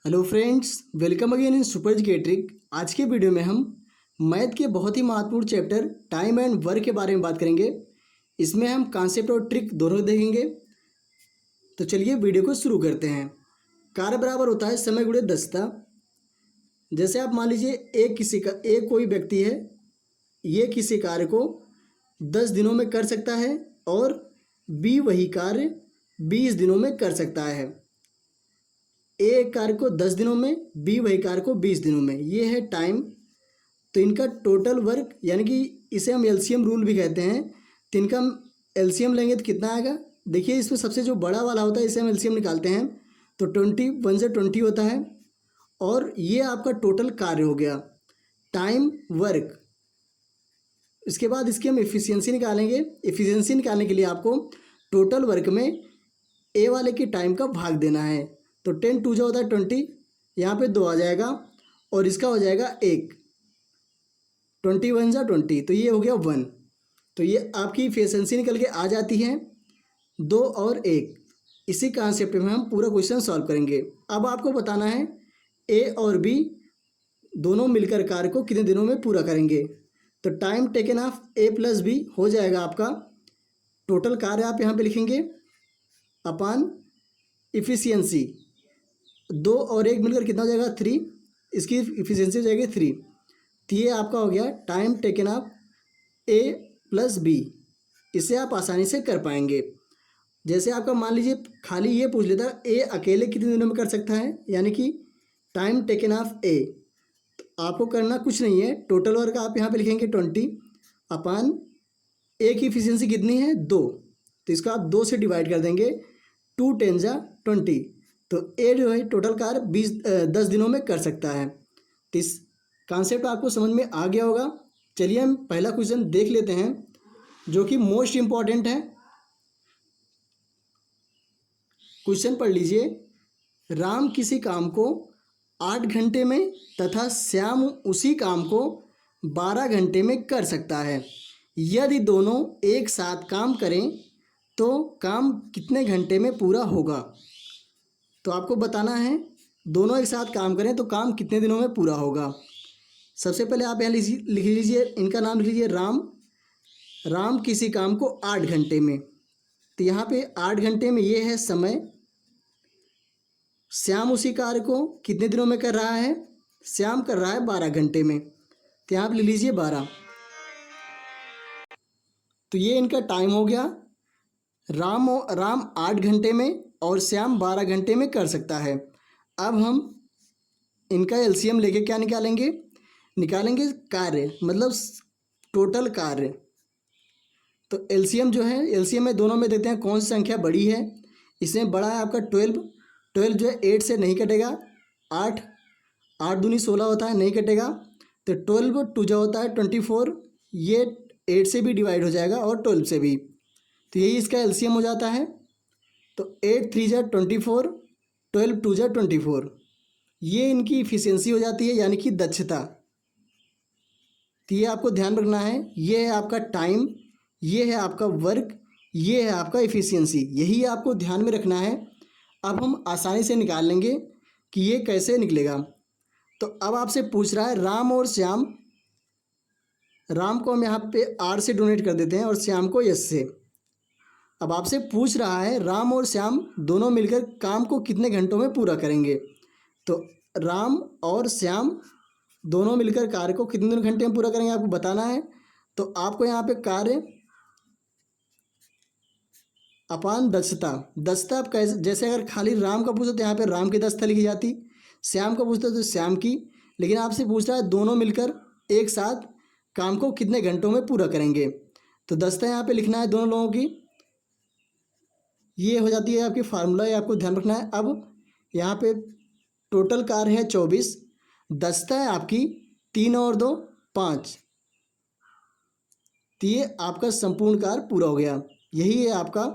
Hello friends, welcome again in super Educatric. आज के video में हम मैथ के बहुत ही महत्वपूर्ण चैप्टर टाइम एंड वर्क के बारे में बात करेंगे। इसमें हम कॉन्सेप्ट और ट्रिक दोनों देखेंगे। तो चलिए वीडियो को शुरू करते हैं। कार्य बराबर होता है समय गुणे दक्षता। जैसे आप मान लीजिए एक कोई व्यक्ति है, ये किसी कार्य को 10 दिनों में कर सकता है और बी वही कार्य 20 दिनों में कर सकता है। ए कार्य को 10 दिनों में, बी वही कार्य को 20 दिनों में। ये है टाइम। तो इनका टोटल वर्क यानी कि इसे हम एलसीएम रूल भी कहते हैं। तो इनका एलसीएम लेंगे तो कितना आएगा? देखिए, इसमें सबसे जो बड़ा वाला होता है इसे हम एलसीएम निकालते हैं तो 21 से 20 होता है। और ये आपका टोटल कार्य हो गया, टाइम वर्क। इसके बाद इसकी हम एफिशिएंसी निकालेंगे। एफिशिएंसी निकालने के लिए आपको टोटल वर्क में ए वाले की टाइम का भाग देना है। तो 10 2 जो होता है 20, यहाँ पे 2 आ जाएगा और इसका हो जाएगा 1। 21 जा 20, तो ये हो गया 1। तो ये आपकी एफिशिएंसी निकल के आ जाती है 2 और 1। इसी कॉन्सेप्ट में हम पूरा क्वेश्चन सॉल्व करेंगे। अब आपको बताना है ए और बी दोनों मिलकर कार्य को कितने दिनों में पूरा करेंगे। तो time taken of A plus B हो जाएगा आपका टोटल कार्य, आप यहाँ पे लिखेंगे अपान इफिशियंसी। 2 और 1 मिलकर कितना हो जाएगा? 3। इसकी इफिशियंसी हो जाएगी 3। तो ये आपका हो गया time taken of A plus B. इसे आप आसानी से कर पाएंगे। जैसे आपका मान लीजिए खाली ये पूछ लेता ए अकेले कितने दिनों में कर सकता है, यानी कि टाइम टेकन ऑफ ए। तो आपको करना कुछ नहीं है, टोटल वर्क आप यहाँ पे लिखेंगे 20 अपान ए की इफिशियंसी कितनी है? 2। तो इसको आप 2 से डिवाइड कर देंगे। 2 10 जा 20। तो ए जो है टोटल कार्य 10 दिनों में कर सकता है। तो इस कॉन्सेप्ट आपको समझ में आ गया होगा। चलिए हम पहला क्वेश्चन देख लेते हैं जो कि मोस्ट इम्पॉर्टेंट है। क्वेश्चन पढ़ लीजिए। राम किसी काम को 8 घंटे में तथा श्याम उसी काम को 12 घंटे में कर सकता है। यदि दोनों एक साथ काम करें तो काम कितने घंटे में पूरा होगा? तो आपको बताना है दोनों एक साथ काम करें तो काम कितने दिनों में पूरा होगा। सबसे पहले आप यहाँ लिख लीजिए, इनका नाम लिख लीजिए राम। राम किसी काम को 8 घंटे में, तो यहाँ पे 8 घंटे में ये है समय। श्याम उसी कार्य को कितने दिनों में कर रहा है? श्याम कर रहा है 12 घंटे में, तो यहाँ पे लिख लीजिए 12। तो ये इनका टाइम हो गया। राम 8 घंटे में और श्याम 12 घंटे में कर सकता है। अब हम इनका एलसीएम लेके क्या निकालेंगे? निकालेंगे कार्य, मतलब टोटल कार्य। तो एलसीएम जो है, एलसीएम में दोनों में देते हैं कौन सी संख्या बड़ी है। इसमें बड़ा है आपका 12। 12 जो है 8 से नहीं कटेगा। 8 8 दूनी 16 होता है, नहीं कटेगा। तो 12 2 जो होता है 24, ये 8 से भी डिवाइड हो जाएगा और 12 से भी। तो यही इसका एलसीएम हो जाता है। तो 8 3 जा 24, 12 2 जा 24। ये इनकी इफिशियंसी हो जाती है, यानी कि दक्षता। तो ये आपको ध्यान रखना है। ये है आपका टाइम, ये है आपका वर्क, ये है आपका इफिशियंसी। यही आपको ध्यान में रखना है। अब हम आसानी से निकाल लेंगे कि ये कैसे निकलेगा। तो अब आपसे पूछ रहा है राम और श्याम। राम को हम यहाँ पे आर से डोनेट कर देते हैं और श्याम को एस से। अब आपसे पूछ रहा है राम और श्याम दोनों मिलकर काम को कितने घंटों में पूरा करेंगे। तो राम और श्याम दोनों मिलकर कार्य को कितने घंटे में पूरा करेंगे आपको बताना है। तो आपको यहाँ पे कार्य अपान दक्षता। दक्षता आप कैसे, जैसे अगर खाली राम का पूछो तो यहाँ पे राम की दक्षता लिखी जाती, श्याम का पूछते तो श्याम की। लेकिन आपसे पूछ रहा है दोनों मिलकर एक साथ काम को कितने घंटों में पूरा करेंगे। तो दक्षता यहाँ पे लिखना है दोनों लोगों की। ये हो जाती है आपकी फार्मूला, ये आपको ध्यान रखना है। अब यहाँ पे टोटल कार्य है 24, दक्षता है आपकी 3 और 2 5। तो ये आपका संपूर्ण कार्य पूरा हो गया। यही है आपका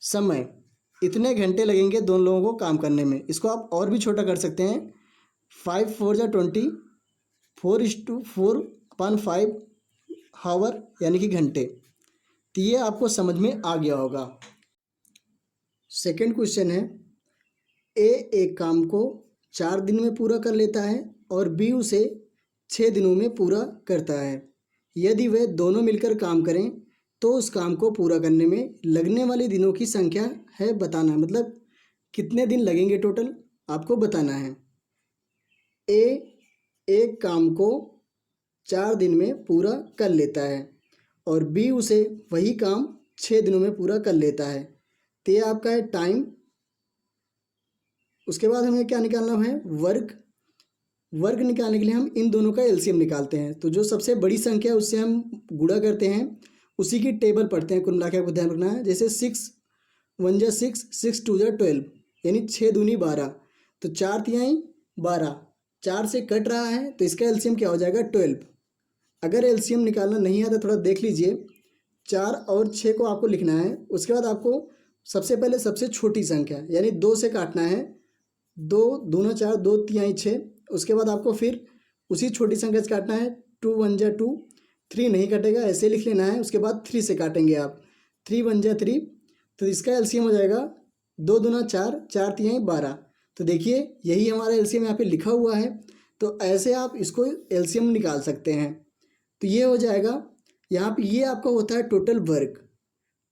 समय। इतने घंटे लगेंगे दोनों लोगों को काम करने में। इसको आप और भी छोटा कर सकते हैं। 5 4 जा 20, 4:4 अपान 5 हावर, यानी कि घंटे। तो ये आपको समझ में आ गया होगा। सेकंड क्वेश्चन है, ए एक काम को 4 दिन में पूरा कर लेता है और बी उसे 6 दिनों में पूरा करता है। यदि वे दोनों मिलकर काम करें तो उस काम को पूरा करने में लगने वाले दिनों की संख्या है बताना, मतलब कितने दिन लगेंगे टोटल आपको बताना है। ए एक काम को 4 दिन में पूरा कर लेता है और बी उसे वही काम 6 दिनों में पूरा कर लेता है। तो ये आपका है टाइम। उसके बाद हमें क्या निकालना है, वर्क। वर्क निकालने के लिए हम इन दोनों का एलसीएम निकालते हैं। तो जो सबसे बड़ी संख्या है उससे हम गुणा करते हैं, उसी की टेबल पढ़ते हैं। कुल मिला के आपको ध्यान रखना है, जैसे 6 1 जा 6, 6 2 जा 12, यानी 6 दूनी 12। तो 4 तिहाई 12, 4 से कट रहा है तो इसका एलसीएम क्या हो जाएगा 12। अगर एलसीएम निकालना नहीं आता थोड़ा देख लीजिए, 4 और 6 को आपको लिखना है। उसके बाद आपको सबसे पहले सबसे छोटी संख्या यानी 2 से काटना है। 2 दूना 4, 2 तिहाई 6। उसके बाद आपको फिर उसी छोटी संख्या से काटना है। 2 1 जा 2, 3 नहीं कटेगा, ऐसे लिख लेना है। उसके बाद 3 से काटेंगे आप, 3 1 जा 3। तो इसका एलसीएम हो जाएगा 2 दूना 4, 4 तिहाई 12। तो देखिए यही हमारा एलसीएम यहाँ पे लिखा हुआ है। तो ऐसे आप इसको एलसीएम निकाल सकते हैं। तो ये हो जाएगा यहाँ पे, ये आपका होता है टोटल वर्क,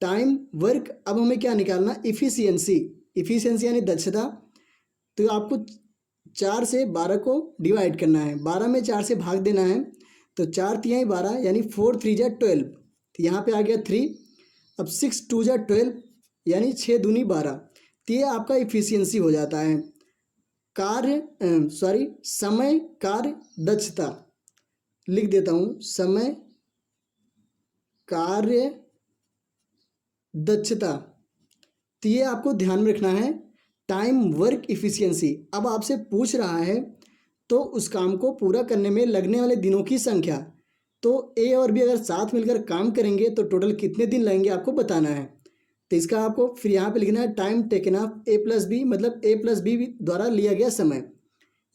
टाइम, वर्क। अब हमें क्या निकालना, इफ़िशियंसी। इफ़िशियंसी यानी दक्षता। तो आपको 4 से 12 को डिवाइड करना है, 12 में 4 से भाग देना है। तो 4 तिहाई 12 यानी 4 3 जा 12। तो यहाँ पे आ गया 3। अब 6 2 जा 12 यानी 6 दूनी 12। तो ये आपका इफ़िशियंसी हो जाता है। समय कार्य दक्षता लिख देता हूँ, समय कार्य दक्षता। तो ये आपको ध्यान में रखना है, टाइम वर्क इफ़िशियंसी। अब आपसे पूछ रहा है तो उस काम को पूरा करने में लगने वाले दिनों की संख्या। तो ए और बी अगर साथ मिलकर काम करेंगे तो टोटल कितने दिन लगेंगे आपको बताना है। तो इसका आपको फिर यहाँ पे लिखना है time taken of A plus B, मतलब ए प्लस बी द्वारा लिया गया समय।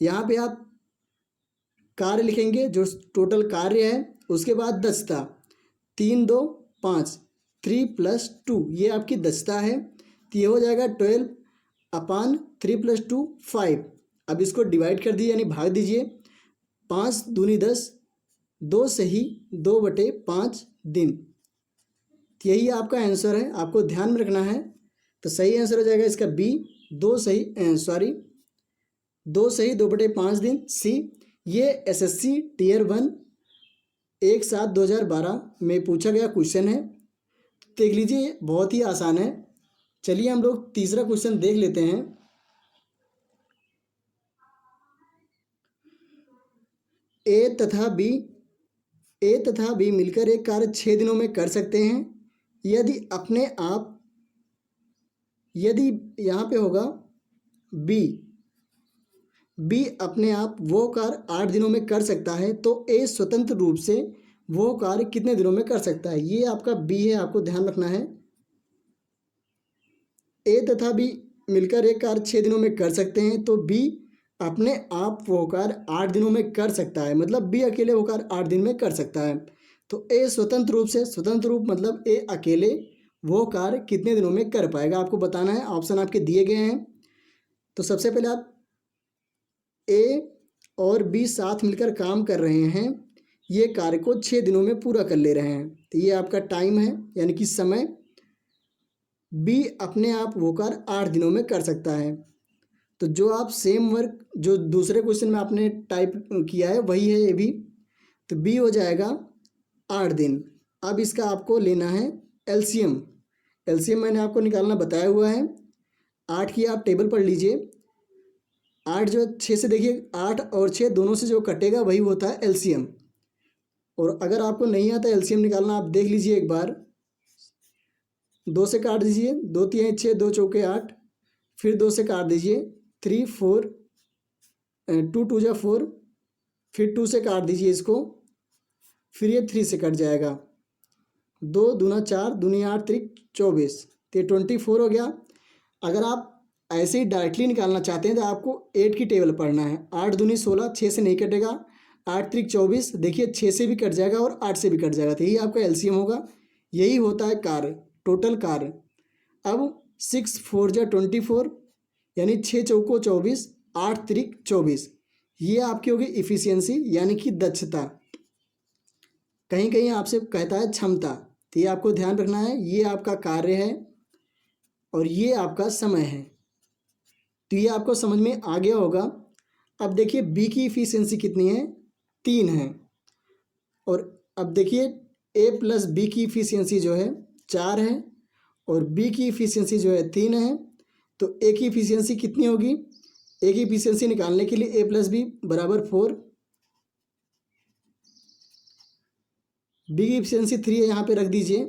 यहाँ पे आप कार्य लिखेंगे जो टोटल कार्य है, उसके बाद दक्षता 3 2 5, 3 + 2 ये आपकी दक्षता है। तो ये हो जाएगा 12 अपान 3 + 2 5। अब इसको डिवाइड कर दीजिए यानी भाग दीजिए, 5 दूनी 10, 2 सही 2/5 दिन। तो यही आपका आंसर है, आपको ध्यान में रखना है। तो सही आंसर हो जाएगा इसका बी, 2 सही 2/5 दिन। सी, ये एसएससी टियर 1 1/7/2012 में पूछा गया क्वेश्चन है। देख लीजिए बहुत ही आसान है। चलिए हम लोग तीसरा क्वेश्चन देख लेते हैं। ए तथा बी मिलकर एक कार्य 6 दिनों में कर सकते हैं यदि यहाँ पे होगा बी अपने आप वो कार्य 8 दिनों में कर सकता है, तो ए स्वतंत्र रूप से वो कार्य कितने दिनों में कर सकता है। ये आपका बी है, आपको ध्यान रखना है। ए तथा बी मिलकर एक कार्य 6 दिनों में कर सकते हैं, तो बी अपने आप वो कार्य 8 दिनों में कर सकता है, मतलब बी अकेले वो कार्य 8 दिन में कर सकता है। तो ए स्वतंत्र रूप मतलब ए अकेले वो कार्य कितने दिनों में कर पाएगा आपको बताना है। ऑप्शन आपके दिए गए हैं। तो सबसे पहले आप ए और बी साथ मिलकर काम कर रहे हैं, ये कार्य को 6 दिनों में पूरा कर ले रहे हैं। तो ये आपका टाइम है यानी कि समय। बी अपने आप वो कार्य 8 दिनों में कर सकता है। तो जो आप सेम वर्क जो दूसरे क्वेश्चन में आपने टाइप किया है वही है ये भी। तो बी हो जाएगा 8 दिन। अब इसका आपको लेना है एलसीएम। मैंने आपको निकालना बताया हुआ है। 8 की आप टेबल पढ़ लीजिए। 8 जो 6 से देखिए, 8 और 6 दोनों से जो कटेगा वही होता है एलसीएम। और अगर आपको नहीं आता एलसीएम निकालना, आप देख लीजिए एक बार। 2 से काट दीजिए, 2 तिहाई 6, 2 चौके 8, फिर 2 से काट दीजिए, 3 4, 2 2 जा 4, फिर 2 से काट दीजिए इसको, फिर ये 3 से कट जाएगा। 2 दूना 4, दूनी 8, 3 24, तो ये 24 हो गया। अगर आप ऐसे ही डायरेक्टली निकालना चाहते हैं तो आपको 8 की टेबल पढ़ना है। 8 दूनी 16, 6 से नहीं कटेगा, 8 3 24, देखिए 6 से भी कट जाएगा और 8 से भी कट जाएगा। तो यही आपका एलसीएम होगा। यही होता है कार्य, टोटल कार्य। अब 6 4 जा 24 यानी 6 चौको 24, 8 त्रिक 24। ये आपकी होगी इफ़िशियंसी यानी कि दक्षता। कहीं कहीं आपसे कहता है क्षमता, तो ये आपको ध्यान रखना है, ये आपका कार्य है और ये आपका समय है। तो ये आपको समझ में आ गया होगा। अब देखिए बी की इफ़िशियंसी कितनी है, 3 है। और अब देखिए ए प्लस बी की इफ़िशियंसी जो है 4 है और बी की इफ़िशियंसी जो है 3 है। तो ए की इफ़िशियंसी कितनी होगी, ए की इफ़िशियंसी निकालने के लिए ए प्लस बी बराबर 4, बी की इफ़िशियंसी 3 है, यहाँ पे रख दीजिए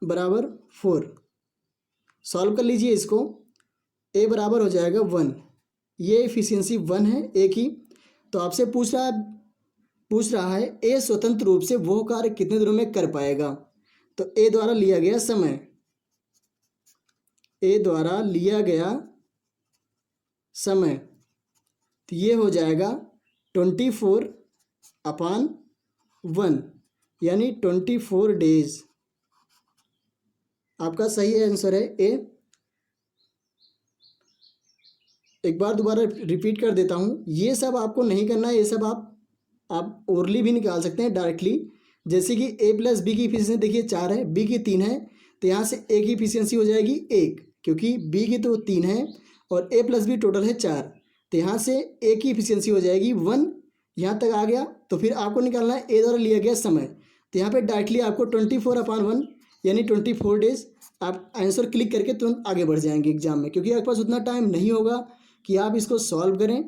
बराबर 4। सॉल्व कर लीजिए इसको, ए बराबर हो जाएगा 1। ये इफ़िशियंसी 1 है ए की। तो आपसे पूछ रहा है ए स्वतंत्र रूप से वो कार्य कितने दिनों में कर पाएगा। तो ए द्वारा लिया गया समय, ए द्वारा लिया गया समय, तो ये हो जाएगा 24/1 यानी 24 डेज। आपका सही आंसर है ए। एक बार दोबारा रिपीट कर देता हूँ, ये सब आपको नहीं करना है, ये सब आप ओरली भी निकाल सकते हैं डायरेक्टली। जैसे कि ए प्लस बी की इफिशियंसी देखिए 4 है, बी की 3 है, तो यहाँ से ए की इफिशियंसी हो जाएगी 1, क्योंकि बी की तो 3 है और ए प्लस बी टोटल है 4। तो यहाँ से ए की इफिशियंसी हो जाएगी 1। यहाँ तक आ गया, तो फिर आपको निकालना है ए द्वारा लिया गया समय। तो यहाँ पे डायरेक्टली आपको 24/1 यानी 24 डेज, आप आंसर क्लिक करके तुरंत आगे बढ़ जाएंगे एग्जाम में, क्योंकि आपके पास उतना टाइम नहीं होगा कि आप इसको सॉल्व करें।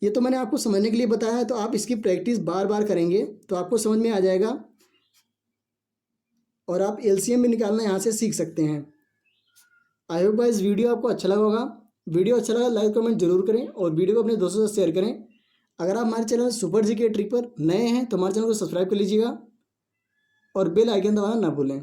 ये तो मैंने आपको समझने के लिए बताया है, तो आप इसकी प्रैक्टिस बार बार करेंगे तो आपको समझ में आ जाएगा और आप एलसीएम भी निकालना यहाँ से सीख सकते हैं। आई होप गाइस वीडियो आपको अच्छा लगा होगा। वीडियो अच्छा लगा लाइक कमेंट जरूर करें और वीडियो को अपने दोस्तों से शेयर करें। अगर आप हमारे चैनल सुपर जीके ट्रिक पर नए हैं तो हमारे चैनल को सब्सक्राइब कर लीजिएगा और बेल आइकन दबाना ना भूलें।